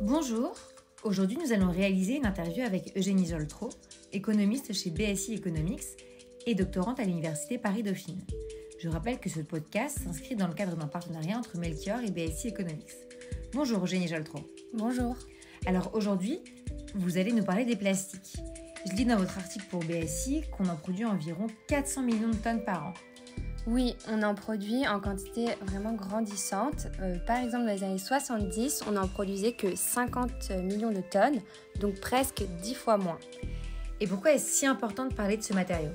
Bonjour, aujourd'hui nous allons réaliser une interview avec Eugénie Joltreau, économiste chez BSI Economics et doctorante à l'Université Paris-Dauphine. Je rappelle que ce podcast s'inscrit dans le cadre d'un partenariat entre Melchior et BSI Economics. Bonjour Eugénie Joltreau. Bonjour. Alors aujourd'hui, vous allez nous parler des plastiques. Je lis dans votre article pour BSI qu'on en produit environ 400 millions de tonnes par an. Oui, on en produit en quantité vraiment grandissante. Par exemple, dans les années 70, on n'en produisait que 50 millions de tonnes, donc presque 10 fois moins. Et pourquoi est-ce si important de parler de ce matériau ?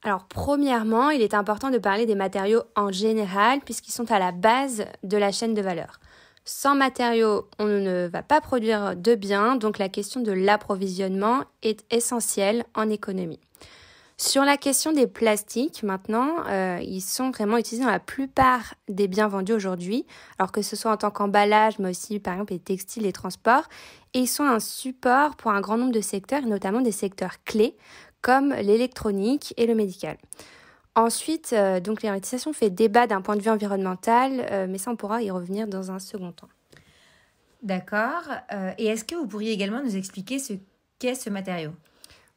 Alors, premièrement, il est important de parler des matériaux en général, puisqu'ils sont à la base de la chaîne de valeur. Sans matériaux, on ne va pas produire de biens, donc la question de l'approvisionnement est essentielle en économie. Sur la question des plastiques, maintenant, ils sont vraiment utilisés dans la plupart des biens vendus aujourd'hui, alors que ce soit en tant qu'emballage, mais aussi par exemple les textiles, les transports, et ils sont un support pour un grand nombre de secteurs, et notamment des secteurs clés, comme l'électronique et le médical. Ensuite, donc l'utilisation fait débat d'un point de vue environnemental, mais ça on pourra y revenir dans un second temps. D'accord. Et est-ce que vous pourriez également nous expliquer ce qu'est ce matériau ?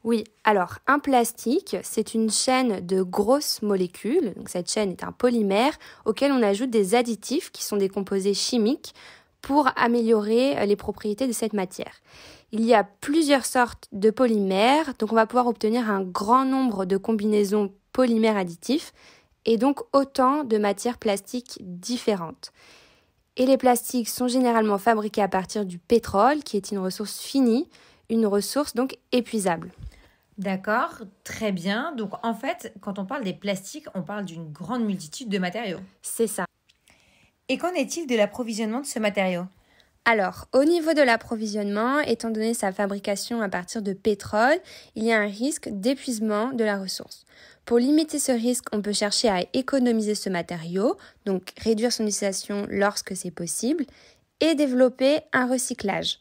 Oui, alors un plastique, c'est une chaîne de grosses molécules. Donc cette chaîne est un polymère auquel on ajoute des additifs qui sont des composés chimiques pour améliorer les propriétés de cette matière. Il y a plusieurs sortes de polymères, donc on va pouvoir obtenir un grand nombre de combinaisons polymères additifs et donc autant de matières plastiques différentes. Et les plastiques sont généralement fabriqués à partir du pétrole, qui est une ressource finie, une ressource donc épuisable. D'accord, très bien. Donc en fait, quand on parle des plastiques, on parle d'une grande multitude de matériaux. C'est ça. Et qu'en est-il de l'approvisionnement de ce matériau ? Alors, au niveau de l'approvisionnement, étant donné sa fabrication à partir de pétrole, il y a un risque d'épuisement de la ressource. Pour limiter ce risque, on peut chercher à économiser ce matériau, donc réduire son utilisation lorsque c'est possible, et développer un recyclage.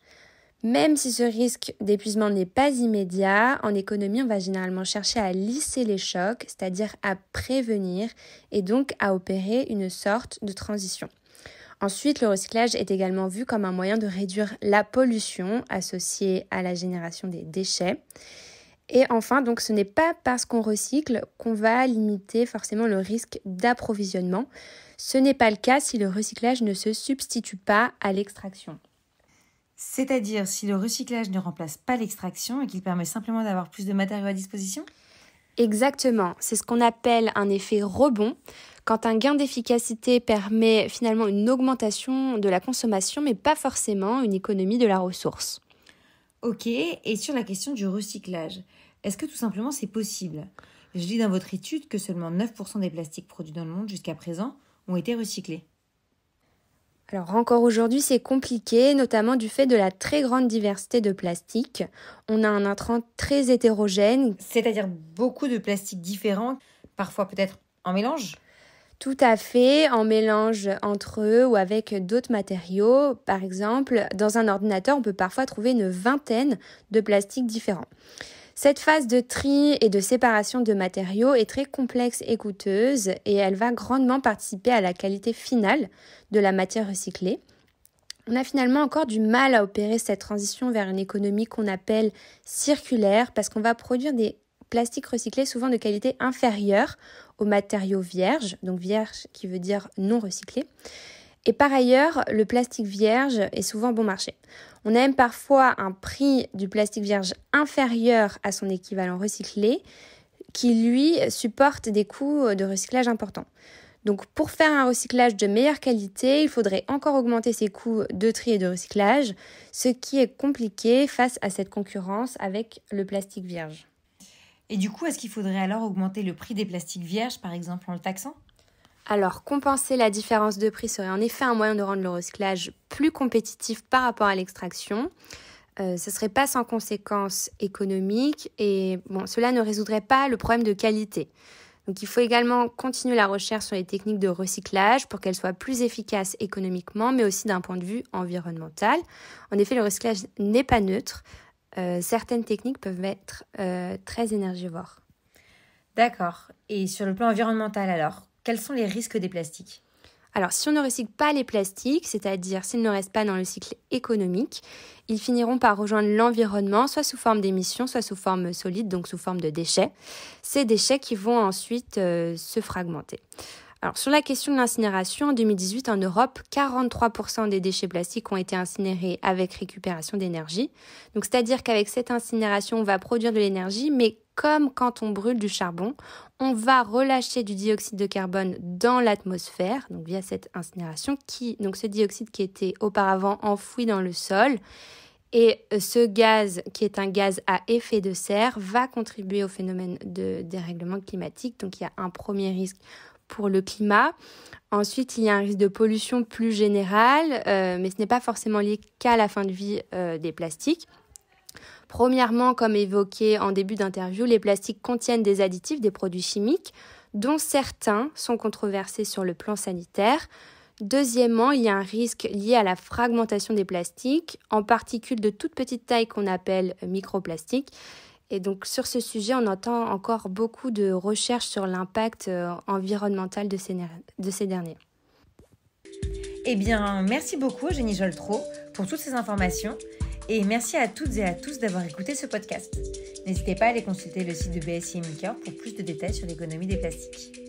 Même si ce risque d'épuisement n'est pas immédiat, en économie, on va généralement chercher à lisser les chocs, c'est-à-dire à prévenir et donc à opérer une sorte de transition. Ensuite, le recyclage est également vu comme un moyen de réduire la pollution associée à la génération des déchets. Et enfin, donc, ce n'est pas parce qu'on recycle qu'on va limiter forcément le risque d'approvisionnement. Ce n'est pas le cas si le recyclage ne se substitue pas à l'extraction. C'est-à-dire si le recyclage ne remplace pas l'extraction et qu'il permet simplement d'avoir plus de matériaux à disposition ? Exactement, c'est ce qu'on appelle un effet rebond, quand un gain d'efficacité permet finalement une augmentation de la consommation, mais pas forcément une économie de la ressource. Ok, et sur la question du recyclage, est-ce que tout simplement c'est possible ? Je lis dans votre étude que seulement 9% des plastiques produits dans le monde jusqu'à présent ont été recyclés. Alors encore aujourd'hui, c'est compliqué, notamment du fait de la très grande diversité de plastiques. On a un intrant très hétérogène. C'est-à-dire beaucoup de plastiques différents, parfois peut-être en mélange ? Tout à fait, en mélange entre eux ou avec d'autres matériaux. Par exemple, dans un ordinateur, on peut parfois trouver une vingtaine de plastiques différents. Cette phase de tri et de séparation de matériaux est très complexe et coûteuse et elle va grandement participer à la qualité finale de la matière recyclée. On a finalement encore du mal à opérer cette transition vers une économie qu'on appelle circulaire parce qu'on va produire des plastiques recyclés souvent de qualité inférieure aux matériaux vierges, donc vierge qui veut dire non recyclé. Et par ailleurs, le plastique vierge est souvent bon marché. On a même parfois un prix du plastique vierge inférieur à son équivalent recyclé qui, lui, supporte des coûts de recyclage importants. Donc pour faire un recyclage de meilleure qualité, il faudrait encore augmenter ses coûts de tri et de recyclage, ce qui est compliqué face à cette concurrence avec le plastique vierge. Et du coup, est-ce qu'il faudrait alors augmenter le prix des plastiques vierges, par exemple en le taxant ? Alors, compenser la différence de prix serait en effet un moyen de rendre le recyclage plus compétitif par rapport à l'extraction. Ce ne serait pas sans conséquences économiques et cela ne résoudrait pas le problème de qualité. Donc, il faut également continuer la recherche sur les techniques de recyclage pour qu'elles soient plus efficaces économiquement, mais aussi d'un point de vue environnemental. En effet, le recyclage n'est pas neutre. Certaines techniques peuvent être très énergivores. D'accord. Et sur le plan environnemental alors, quels sont les risques des plastiques ? Alors, si on ne recycle pas les plastiques, c'est-à-dire s'ils ne restent pas dans le cycle économique, ils finiront par rejoindre l'environnement, soit sous forme d'émissions, soit sous forme solide, donc sous forme de déchets. Ces déchets qui vont ensuite se fragmenter. Alors, sur la question de l'incinération, en 2018, en Europe, 43% des déchets plastiques ont été incinérés avec récupération d'énergie. Donc, c'est-à-dire qu'avec cette incinération, on va produire de l'énergie, mais comme quand on brûle du charbon, on va relâcher du dioxyde de carbone dans l'atmosphère, donc via cette incinération, donc ce dioxyde qui était auparavant enfoui dans le sol. Et ce gaz, qui est un gaz à effet de serre, va contribuer au phénomène de dérèglement climatique. Donc, il y a un premier risque pour le climat. Ensuite, il y a un risque de pollution plus général, mais ce n'est pas forcément lié qu'à la fin de vie des plastiques. Premièrement, comme évoqué en début d'interview, les plastiques contiennent des additifs, des produits chimiques, dont certains sont controversés sur le plan sanitaire. Deuxièmement, il y a un risque lié à la fragmentation des plastiques, en particulier de toute petite taille qu'on appelle microplastiques. Et donc sur ce sujet, on entend encore beaucoup de recherches sur l'impact environnemental de ces derniers. Eh bien, merci beaucoup Eugénie Jolletreau pour toutes ces informations et merci à toutes et à tous d'avoir écouté ce podcast. N'hésitez pas à aller consulter le site de BSI Maker pour plus de détails sur l'économie des plastiques.